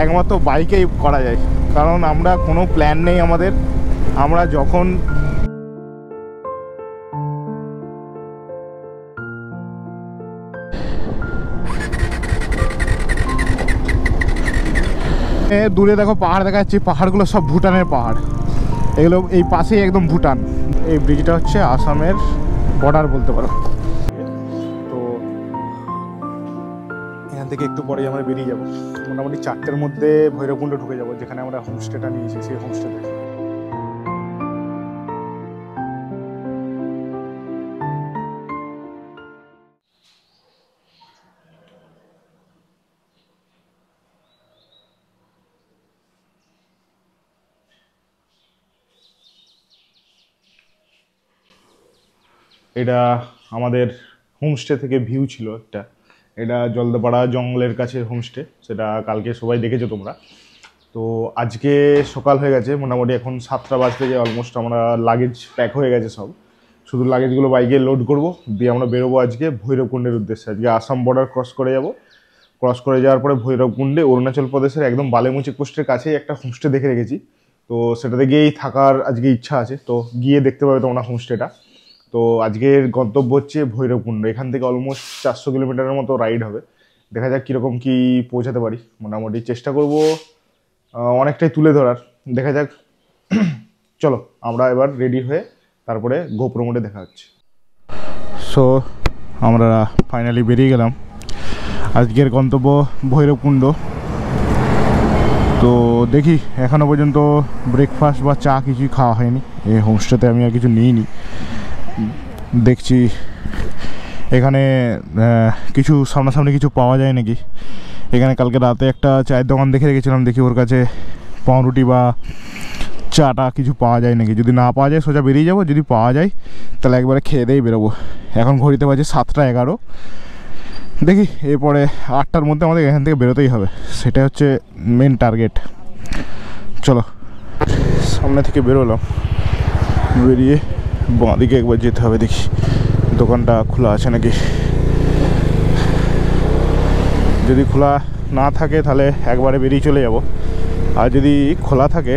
একমাত্র বাইকেই করা যায়, কারণ আমরা কোনো প্ল্যান নেই আমাদের। আমরা যখন দূরে দেখো পাহাড় দেখা যাচ্ছে, পাহাড়গুলো সব ভুটানের পাহাড়, এগুলো এই পাশেই একদম ভুটান। এই ব্রিজটা হচ্ছে আসামের বর্ডার বলতে পারো। তো এখান থেকে একটু পরেই আমরা বেরিয়ে যাব, মোটামুটি 4টের মধ্যে ভৈরবকুণ্ড ঢুকে যাব, যেখানে আমরা হোমস্টেটা নিয়েছি সেই হোমস্টেতে। এটা আমাদের হোমস্টে থেকে ভিউ ছিল একটা, এটা জলদাপাড়া জঙ্গলের কাছে হোমস্টে, সেটা কালকে সবাই দেখেছো তোমরা। তো আজকে সকাল হয়ে গেছে, মোটামুটি এখন 7টা বাজতে যায় অলমোস্ট। আমরা লাগেজ প্যাক হয়ে গেছে সব, শুধু লাগেজগুলো বাইকে লোড করব, দিয়ে আমরা বেরোবো আজকে ভৈরবকুণ্ডের উদ্দেশ্যে। আজকে আসাম বর্ডার ক্রস করে যাব, ক্রস করে যাওয়ার পরে ভৈরবকুণ্ডে অরুণাচল প্রদেশের একদম বালেমু চেকপোস্টের কাছেই একটা হোমস্টে দেখে রেখেছি। তো সেটাতে গিয়েই থাকার আজকে ইচ্ছা আছে, তো গিয়ে দেখতে পাবে তোমরা হোমস্টেটা। তো আজকের গন্তব্য হচ্ছে ভৈরবকুণ্ড, এখান থেকে অলমোস্ট 400 কিলোমিটারের মতো রাইড হবে। দেখা যাক কীরকম কী পৌঁছাতে পারি, মোটামুটি চেষ্টা করব অনেকটাই তুলে ধরার, দেখা যাক। চলো আমরা এবার রেডি হয়ে তারপরে গোপ্রো মোডে দেখা হচ্ছে। সো আমরা ফাইনালি বেরিয়ে গেলাম, আজকের গন্তব্য ভৈরবকুণ্ড। তো দেখি, এখনও পর্যন্ত ব্রেকফাস্ট বা চা কিছুই খাওয়া হয়নি, এই হোমস্টেতে আমি আর কিছু নিইনি। দেখছি এখানে কিছু সামনাসামনি কিছু পাওয়া যায় নাকি। এখানে কালকে রাতে একটা চায়ের দোকান দেখে রেখেছিলাম, দেখি ওর কাছে পাউরুটি বা চাটা কিছু পাওয়া যায় নাকি। যদি না পাওয়া যায় সোজা বেরিয়ে যাবো, যদি পাওয়া যায় তাহলে একবারে খেয়ে দিয়েই বেরোবো। এখন ঘড়িতে বাজে 7টা 11, দেখি এরপরে 8টার মধ্যে আমাদের এখান থেকে বেরোতেই হবে, সেটা হচ্ছে মেন টার্গেট। চলো সামনে থেকে বেরোলাম, বেরিয়ে বাঁদিকে একবার যেতে হবে, দেখি দোকানটা খোলা আছে নাকি। যদি খোলা না থাকে তাহলে একবারে বেরিয়ে চলে যাব, আর যদি খোলা থাকে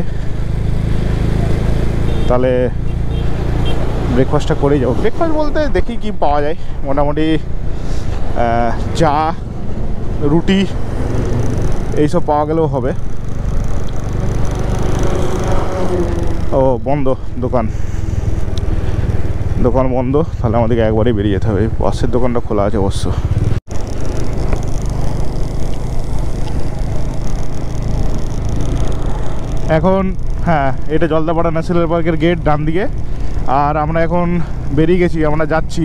তাহলে ব্রেকফাস্টটা করেই যাবো। ব্রেকফাস্ট বলতে দেখি কি পাওয়া যায়, মোটামুটি চা রুটি এইসব পাওয়া গেলেও হবে। ও বন্ধ, দোকান বন্ধ, তাহলে আমাদেরকে একবারেই বেরিয়ে যেতে হবে। পাশের দোকানটা খোলা আছে অবশ্য। এখন হ্যাঁ, এটা জলদাপাড়া ন্যাশনাল পার্কের গেট ডান দিকে, আর আমরা এখন বেরিয়ে গেছি, আমরা যাচ্ছি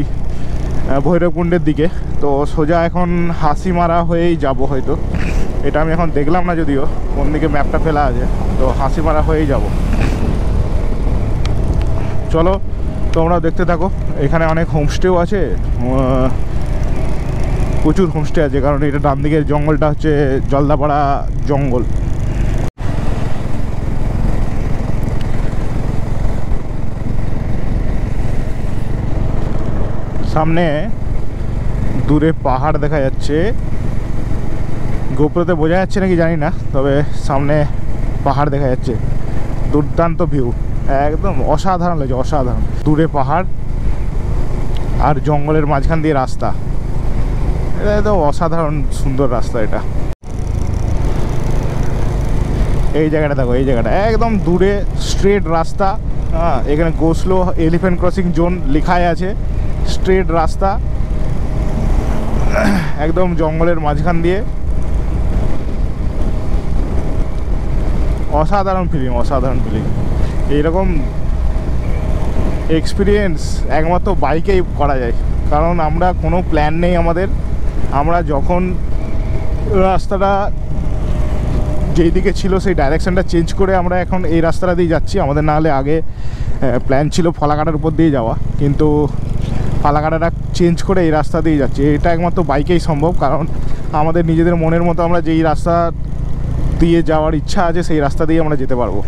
ভৈরবকুণ্ডের দিকে। তো সোজা এখন হাসিমারা হয়েই যাব হয়তো, এটা আমি এখন দেখলাম না যদিও কোন দিকে ম্যাপটা ফেলা আছে, তো হাসিমারা হয়েই যাব। চলো তোমরা দেখতে থাকো, এখানে অনেক হোমস্টেও আছে, প্রচুর হোমস্টে আছে, কারণ এটা ডান দিকের জঙ্গলটা হচ্ছে জলদাপাড়া জঙ্গল। সামনে দূরে পাহাড় দেখা যাচ্ছে, গোপ্রোতে বোঝা যাচ্ছে নাকি জানি না, তবে সামনে পাহাড় দেখা যাচ্ছে, দুর্দান্ত ভিউ, একদম অসাধারণ লাগছে, অসাধারণ। দূরে পাহাড় আর জঙ্গলের মাঝখান দিয়ে রাস্তা, এটা একদম অসাধারণ সুন্দর রাস্তা। এটা এই জায়গাটা দেখো, এই জায়গাটা একদম দূরে স্ট্রেট রাস্তা। হ্যাঁ, এখানে গোসলো এলিফ্যান্ট ক্রসিং জোন লেখাই আছে, স্ট্রেট রাস্তা একদম জঙ্গলের মাঝখান দিয়ে, অসাধারণ ফিলিং, অসাধারণ ফিলিং। এইরকম এক্সপিরিয়েন্স একমাত্র বাইকেই করা যায়, কারণ আমরা কোনো প্ল্যান নেই আমাদের। আমরা যখন রাস্তাটা যেই দিকে ছিল সেই ডাইরেকশানটা চেঞ্জ করে আমরা এখন এই রাস্তাটা দিয়ে যাচ্ছি। আমাদের নাহলে আগে প্ল্যান ছিল ফালাকাটার উপর দিয়ে যাওয়া, কিন্তু ফালাকাটাটা চেঞ্জ করে এই রাস্তা দিয়ে যাচ্ছি। এটা একমাত্র বাইকেই সম্ভব, কারণ আমাদের নিজেদের মনের মতো আমরা যেই রাস্তা দিয়ে যাওয়ার ইচ্ছা আছে সেই রাস্তা দিয়ে আমরা যেতে পারবো।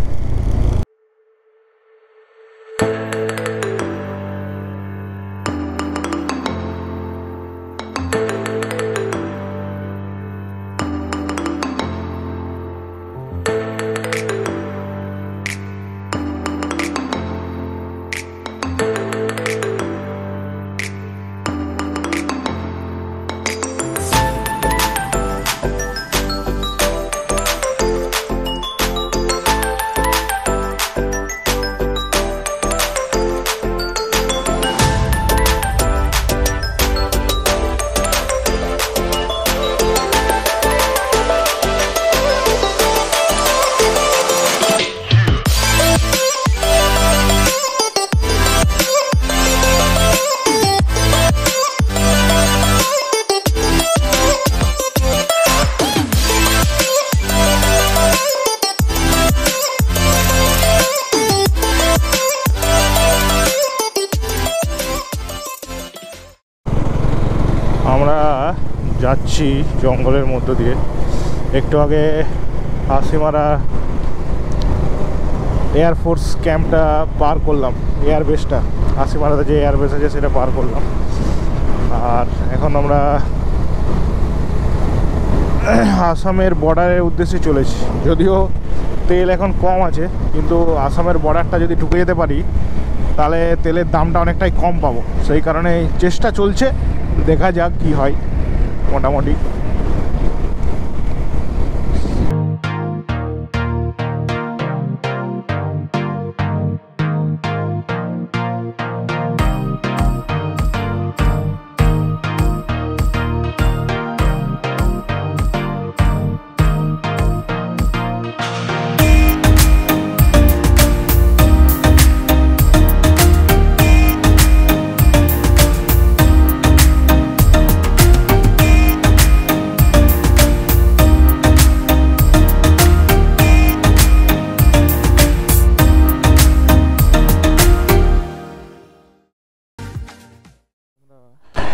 যাচ্ছি জঙ্গলের মধ্য দিয়ে। একটু আগে হাসিমারা এয়ারফোর্স ক্যাম্পটা পার করলাম, এয়ারবেসটা, হাসিমারাতে যে এয়ারবেস আছে সেটা পার করলাম। আর এখন আমরা আসামের বর্ডারের উদ্দেশ্যে চলেছি। যদিও তেল এখন কম আছে, কিন্তু আসামের বর্ডারটা যদি ঢুকে যেতে পারি তাহলে তেলের দামটা অনেকটাই কম পাবো। সেই কারণে চেষ্টা চলছে, দেখা যাক কি হয়। মোটামুটি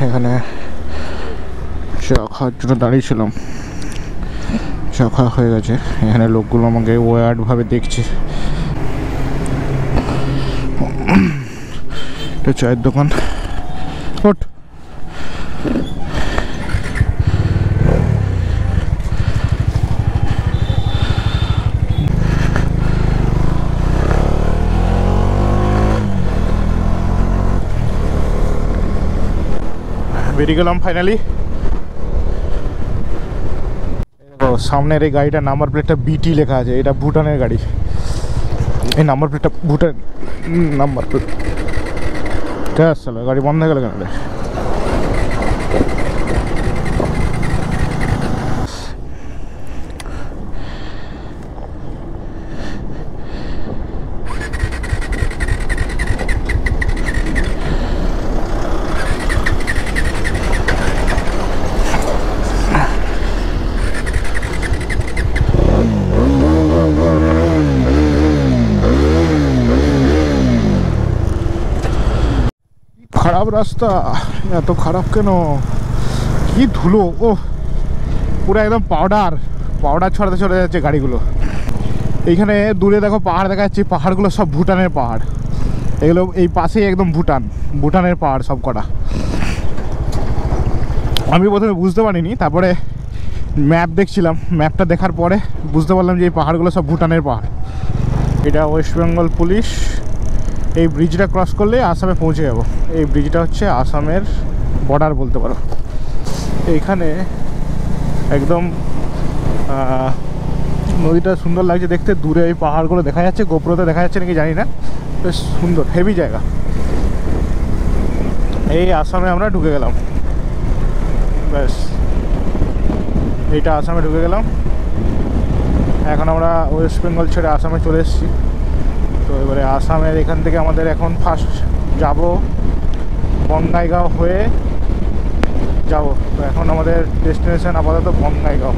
এখানে চা খাওয়ার জন্য দাঁড়িয়েছিলাম, চা খাওয়া হয়ে গেছে। এখানে লোকগুলো আমাকে ওয়ার্ডভাবে দেখছে। এটা চায়ের দোকান। ওঠ, বেরিয়ে গেলাম ফাইনালি। সামনের এই গাড়িটার নাম্বার প্লেটটা বিটি লেখা আছে, এটা ভুটানের গাড়ি। এই নাম্বার প্লেটটা ভুটান নাম্বার প্লেট। চলো, গাড়ি বন্ধ হয়ে গেল কেন? খারাপ রাস্তা, এত খারাপ কেন? কি ধুলো! ও পুরো একদম পাউডার পাউডার ছড়াতে ছড়াতে যাচ্ছে গাড়িগুলো। এইখানে দূরে দেখো পাহাড় দেখা যাচ্ছে, পাহাড়গুলো সব ভুটানের পাহাড়। এগুলো এই পাশেই একদম ভুটানের পাহাড় সব কটা। আমি প্রথমে বুঝতে পারিনি, তারপরে ম্যাপ দেখছিলাম, ম্যাপটা দেখার পরে বুঝতে পারলাম যে এই পাহাড়গুলো সব ভুটানের পাহাড়। এটা ওয়েস্ট বেঙ্গল পুলিশ। এই ব্রিজটা ক্রস করলে আসামে পৌঁছে যাব। এই ব্রিজটা হচ্ছে আসামের বর্ডার বলতে পারো। এইখানে একদম নদীটা সুন্দর লাগছে দেখতে। দূরে এই পাহাড়গুলো দেখা যাচ্ছে, গোপ্রোতে দেখা যাচ্ছে নাকি জানি না, বেশ সুন্দর হেভি জায়গা। এই আসামে আমরা ঢুকে গেলাম, ব্যাস এইটা আসামে ঢুকে গেলাম। এখন আমরা ওয়েস্ট বেঙ্গল ছেড়ে আসামে চলে এসেছি। তো এবারে আসামের এখান থেকে আমাদের এখন ফার্স্ট যাব বঙ্গাইগাঁও হয়ে যাব। তো এখন আমাদের ডেস্টিনেশন আপাতত বঙ্গাইগাঁও।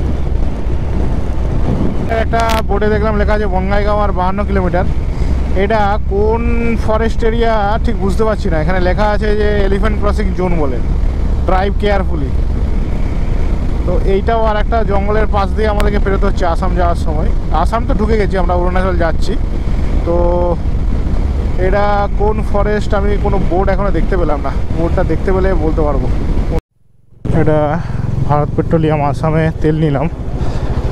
একটা বোর্ডে দেখলাম লেখা আছে বঙ্গাইগাঁও আর 52 কিলোমিটার। এটা কোন ফরেস্ট এরিয়া ঠিক বুঝতে পারছি না। এখানে লেখা আছে যে এলিফ্যান্ট ক্রসিং জোন বলে, ড্রাইভ কেয়ারফুলি। তো এইটাও আর একটা জঙ্গলের পাশ দিয়ে আমাদেরকে পেরোতে হচ্ছে আসাম যাওয়ার সময়। আসাম তো ঢুকে গেছি, আমরা অরুণাচল যাচ্ছি। তো এটা কোন ফরেস্ট আমি কোনো বোর্ড এখনও দেখতে পেলাম না, বোর্ডটা দেখতে পেলে বলতে পারবো। এটা ভারত পেট্রোলিয়াম, আসামে তেল নিলাম।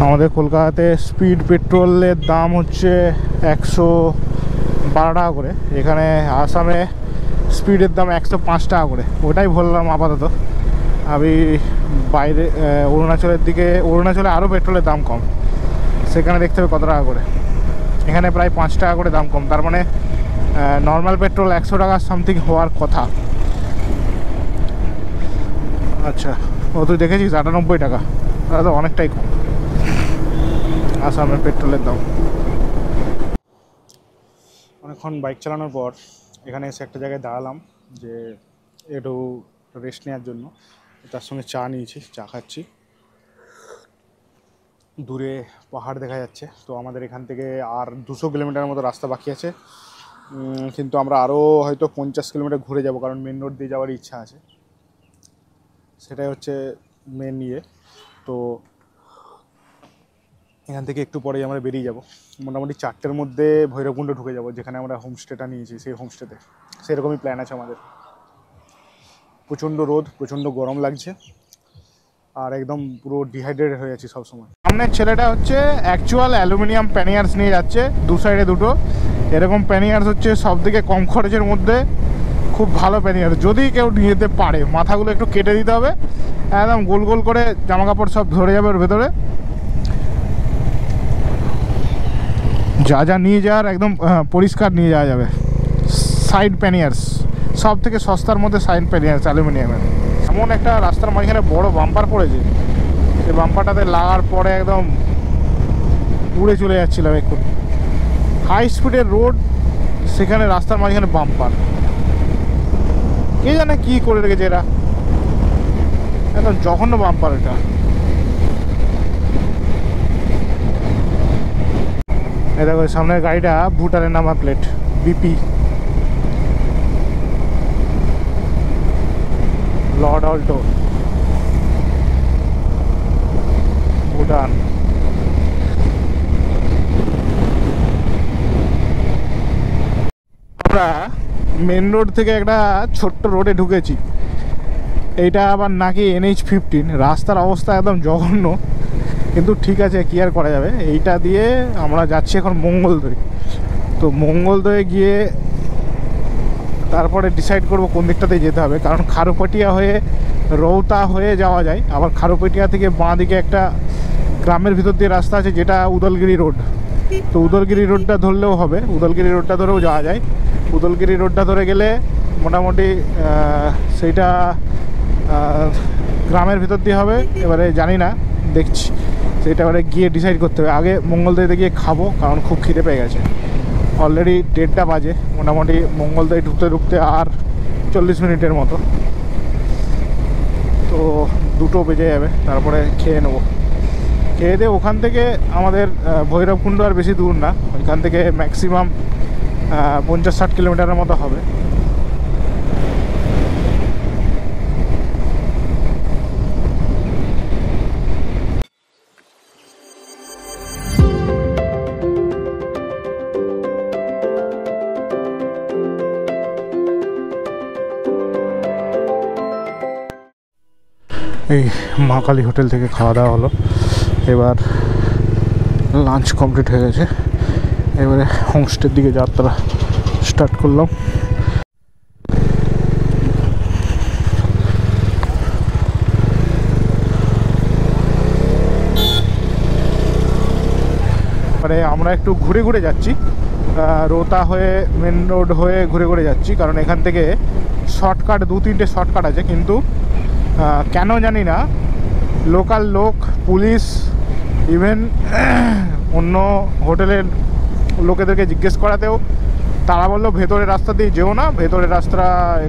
আমাদের কলকাতাতে স্পিড পেট্রোলের দাম হচ্ছে 112 টাকা করে, এখানে আসামে স্পিডের দাম 105 টাকা করে। ওটাই ভরলাম আপাতত। আমি বাইরে অরুণাচলের দিকে, অরুণাচলে আরও পেট্রোলের দাম কম, সেখানে দেখতে হবে কত টাকা করে। এখানে প্রায় 5 টাকা করে দাম কম, তার মানে নর্মাল পেট্রোল 100 টাকা সামথিং হওয়ার কথা। আচ্ছা, ও তুই দেখেছিস 98 টাকা, তাহলে তো অনেকটাই কম আসামের পেট্রোলের দাম। অনেকক্ষণ বাইক চালানোর পর এখানে এসে একটা জায়গায় দাঁড়ালাম যে একটু রেস্ট নেওয়ার জন্য। তার সঙ্গে চা নিয়েছি, চা খাচ্ছি। দূরে পাহাড় দেখা যাচ্ছে। তো আমাদের এখান থেকে আর 200 কিলোমিটার মতো রাস্তা বাকি আছে, কিন্তু আমরা আরও হয়তো 50 কিলোমিটার ঘুরে যাব, কারণ মেন রোড দিয়ে যাওয়ার ইচ্ছা আছে। সেটাই হচ্ছে মেন ইয়ে। তো এখান থেকে একটু পরেই আমরা বেরিয়ে যাব, মোটামুটি 4টের মধ্যে ভৈরবকুণ্ড ঢুকে যাব, যেখানে আমরা হোমস্টেটা নিয়েছি সেই হোমস্টেতে। সেরকমই প্ল্যান আছে আমাদের। প্রচণ্ড রোদ, প্রচণ্ড গরম লাগছে, আর একদম পুরো ডিহাইড্রেটেড হয়ে যাচ্ছি সবসময়। সামনের ছেলেটা হচ্ছে অ্যাকচুয়াল অ্যালুমিনিয়াম প্যানিয়ার্স নিয়ে যাচ্ছে, দু সাইডে দুটো। এরকম প্যানিয়ার্স হচ্ছে সব থেকে কম খরচের মধ্যে খুব ভালো প্যানিয়ার্স, যদি কেউ নিয়ে যেতে পারে। মাথাগুলো একটু কেটে দিতে হবে, একদম গোল গোল করে জামা কাপড় সব ধরে যাবে ওর ভেতরে। যা যা নিয়ে যাওয়ার একদম পরিষ্কার নিয়ে যাওয়া যাবে। সাইড প্যানিয়ার্স সব থেকে সস্তার মধ্যে, সাইড প্যানিয়ার্স অ্যালুমিনিয়ামের। এমন একটা রাস্তার মাঝখানে বড় বাম্পার পড়েছে, সেই বাম্পারটাতে লাগার পরে একদম উড়ে চলে যাচ্ছিলাম একটু। হাই স্পিডের রোড, সেখানে রাস্তার মাঝখানে বাম্পার, কে জানে কী করে রেখেছে এরা, একদম জঘন্য বাম্পার এটা। এই দেখো সামনের গাড়িটা ভুটানের number plate, BP Lord Alto, Bhutan. আমরা মেন রোড থেকে একটা ছোট্ট রোডে ঢুকেছি। এইটা আবার নাকি NH-15, রাস্তার অবস্থা একদম জঘন্য, কিন্তু ঠিক আছে, কি আর করা যাবে। এইটা দিয়ে আমরা যাচ্ছি এখন মঙ্গলদৈ। তো মঙ্গলদৈ গিয়ে তারপরে ডিসাইড করব কোন দিকটাতে যেতে হবে, কারণ খারুপেটিয়া হয়ে রৌতা হয়ে যাওয়া যায়, আবার খারুপেটিয়া থেকে বাঁ দিকে একটা গ্রামের ভিতর দিয়ে রাস্তা আছে যেটা উদলগিরি রোড। তো উদলগিরি রোডটা ধরলেও হবে, উদলগিরি রোডটা ধরেও যাওয়া যায়। উদলগিরি রোডটা ধরে গেলে মোটামুটি সেইটা গ্রামের ভিতর দিয়ে হবে। এবারে জানি না, দেখছি সেটা এবারে গিয়ে ডিসাইড করতে হবে। আগে মঙ্গলদৈতে গিয়ে খাবো, কারণ খুব খিদে পেয়ে গেছে। অলরেডি 1:30 বাজে, মোটামুটি মঙ্গলদৈ ঢুকতে ঢুকতে আর 40 মিনিটের মতো। তো 2টো বেজে যাবে, তারপরে খেয়ে নেবো। খেয়ে দিয়ে ওখান থেকে আমাদের ভৈরবকুণ্ড আর বেশি দূর না, ওইখান থেকে ম্যাক্সিমাম 50-60 কিলোমিটারের মতো হবে। এই মা কালী হোটেল থেকে খাওয়া দাওয়া হলো, এবার লাঞ্চ কমপ্লিট হয়ে গেছে। এবারে হোমস্টের দিকে যাত্রা স্টার্ট করলাম। মানে আমরা একটু ঘুরে ঘুরে যাচ্ছি, রোতা হয়ে মেন রোড হয়ে ঘুরে ঘুরে যাচ্ছি, কারণ এখান থেকে শর্টকাট 2-3টে শর্টকাট আছে, কিন্তু কেন জানি না লোকাল লোক, পুলিশ, ইভেন অন্য হোটেলের লোকেদেরকে জিজ্ঞেস করাতেও তারা বললো ভেতরের রাস্তা দিয়ে যেও না, ভেতরের রাস্তা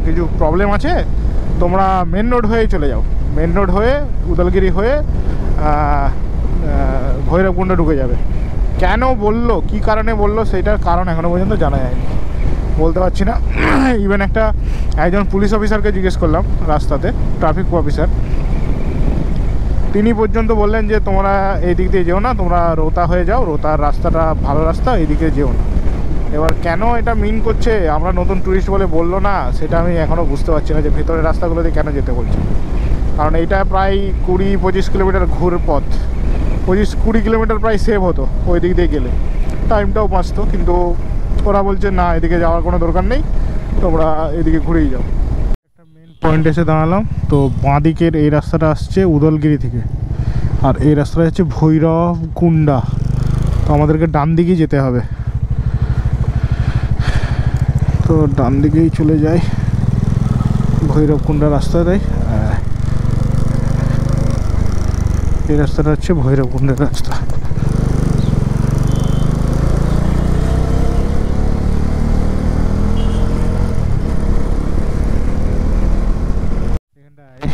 কিছু প্রবলেম আছে, তোমরা মেন রোড হয়েই চলে যাও। মেন রোড হয়ে উদলগিরি হয়ে ভৈরবকুণ্ড ঢুকে যাবে। কেন বললো, কি কারণে বললো, সেইটার কারণ এখনও পর্যন্ত জানা যায়নি, বলতে পারছি না। ইভেন একজন পুলিশ অফিসারকে জিজ্ঞেস করলাম রাস্তাতে, ট্রাফিক অফিসার, তিনি পর্যন্ত বললেন যে তোমরা এই দিক দিয়ে যেও না, তোমরা রোতা হয়ে যাও, রোতার রাস্তাটা ভালো রাস্তা, এই দিকে যেও না। এবার কেন এটা মিন করছে, আমরা নতুন ট্যুরিস্ট বলে বললো না, সেটা আমি এখনও বুঝতে পারছি না যে ভেতরের রাস্তাগুলো দিয়ে কেন যেতে বলছে। কারণ এইটা প্রায় 20-25 কিলোমিটার ঘুর পথ, 25-20 কিলোমিটার প্রায় সেভ হতো ওই দিক দিয়ে গেলে, টাইমটাও বাঁচতো। কিন্তু ওরা বলছে না, এদিকে যাওয়ার কোনো দরকার নেই, তোমরা এদিকে ঘুরেই যাও। একটা মেন পয়েন্ট এসে দাঁড়ালাম। তো বাঁ দিকের এই রাস্তাটা আসছে উদলগিরি থেকে, আর এই রাস্তাটা হচ্ছে ভৈরবকুণ্ডা। তো আমাদেরকে ডান দিকেই যেতে হবে, তো ডান দিকেই চলে যাই ভৈরবকুণ্ডা রাস্তাটাই। এই রাস্তাটা হচ্ছে ভৈরবকুণ্ডের রাস্তা।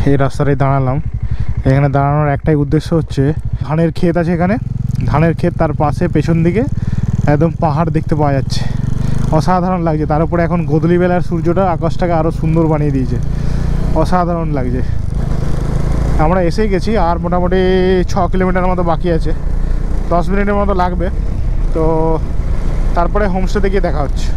এই রাস্তাটাই দাঁড়ালাম। এখানে দাঁড়ানোর একটাই উদ্দেশ্য হচ্ছে, ধানের ক্ষেত আছে এখানে, ধানের ক্ষেত, তার পাশে পেছন দিকে একদম পাহাড় দেখতে পাওয়া যাচ্ছে, অসাধারণ লাগছে। তার উপরে এখন গোধূলিবেলার সূর্যটা আকাশটাকে আরও সুন্দর বানিয়ে দিয়েছে, অসাধারণ লাগছে। আমরা এসেই গেছি, আর মোটামুটি 6 কিলোমিটার মতো বাকি আছে, 10 মিনিটের মতো লাগবে। তো তারপরে হোমস্টেতে গিয়ে দেখা হচ্ছে।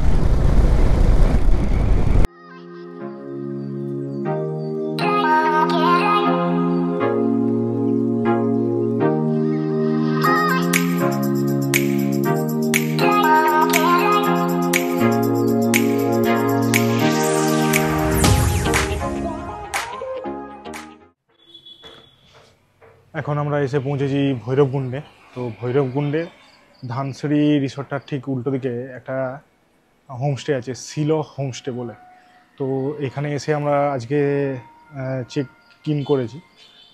এখন আমরা এসে পৌঁছেছি ভৈরবকুণ্ডে। তো ভৈরবকুণ্ডে ধানসিঁড়ি রিসর্টটার ঠিক উল্টো দিকে একটা হোমস্টে আছে, সিলো হোমস্টে বলে। তো এখানে এসে আমরা আজকে চেক ইন করেছি।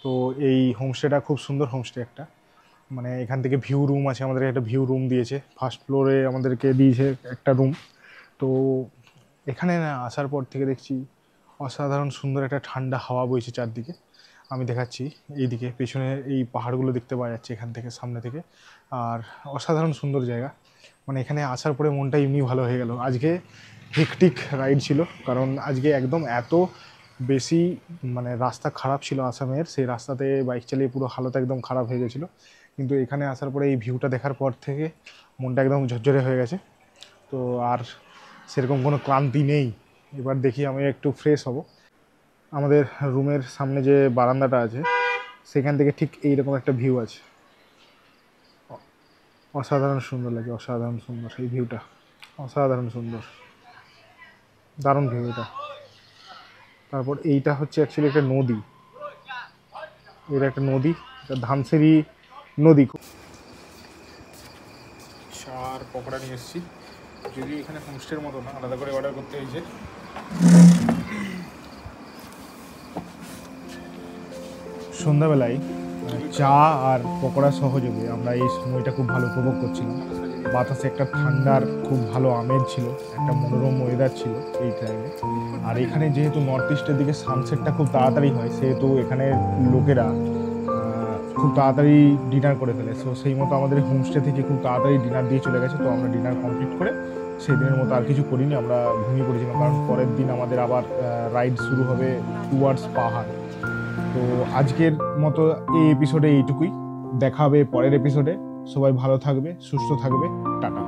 তো এই হোমস্টেটা খুব সুন্দর হোমস্টে একটা, মানে এখান থেকে ভিউ রুম আছে, আমাদের একটা ভিউ রুম দিয়েছে, ফার্স্ট ফ্লোরে আমাদেরকে দিয়েছে একটা রুম। তো এখানে না আসার পর থেকে দেখছি অসাধারণ সুন্দর একটা ঠান্ডা হাওয়া বইছে চারদিকে। আমি দেখাচ্ছি, এইদিকে পেছনে এই পাহাড়গুলো দেখতে পাওয়া যাচ্ছে এখান থেকে, সামনে থেকে। আর অসাধারণ সুন্দর জায়গা, মানে এখানে আসার পরে মনটা এমনি ভালো হয়ে গেল। আজকে হেকটিক রাইড ছিল, কারণ আজকে একদম এত বেশি মানে রাস্তা খারাপ ছিল আসামের, সেই রাস্তাতে বাইক চালিয়ে পুরো হালত একদম খারাপ হয়ে গেছিলো। কিন্তু এখানে আসার পরে এই ভিউটা দেখার পর থেকে মনটা একদম ঝরঝরে হয়ে গেছে। তো আর সেরকম কোনো ক্লান্তি নেই। এবার দেখি আমি একটু ফ্রেশ হব। আমাদের রুমের সামনে যে বারান্দাটা আছে সেখান থেকে ঠিক এইরকম একটা ভিউ আছে, অসাধারণ সুন্দর লাগে, অসাধারণ সুন্দর এই ভিউটা, অসাধারণ সুন্দর, দারুণ ভিউ এটা। তারপর এইটা হচ্ছে অ্যাকচুয়ালি একটা নদী, এটা একটা নদী, এটা ধানসিঁড়ি নদী। চার পকোড়া নিয়ে এসেছি, যদিও এখানে হোমস্টের মতো না, আলাদা করে অর্ডার করতে হয়েছে। সন্ধ্যাবেলায় চা আর পকোড়া সহযোগে আমরা এই সময়টা খুব ভালো উপভোগ করছিলাম। বাতাসে একটা ঠান্ডার খুব ভালো আমেজ ছিল, একটা মনোরম ওয়েদার ছিল এই টাইমে। আর এখানে যেহেতু নর্থ ইস্টের দিকে সানসেটটা খুব তাড়াতাড়ি হয়, সেহেতু এখানে লোকেরা খুব তাড়াতাড়ি ডিনার করে ফেলে। সো সেই মতো আমাদের হোমস্টে থেকে খুব তাড়াতাড়ি ডিনার দিয়ে চলে গেছে। তো আমরা ডিনার কমপ্লিট করে সেই দিনের মতো আর কিছু করিনি, আমরা ঘুমিয়ে পড়েছিলাম, কারণ পরের দিন আমাদের আবার রাইড শুরু হবে টুয়ার্ডস পাহাড়। তো আজকের মতো এই এপিসোডে এইটুকুই, দেখা হবে পরের এপিসোডে। সবাই ভালো থাকবে, সুস্থ থাকবে, টাটা।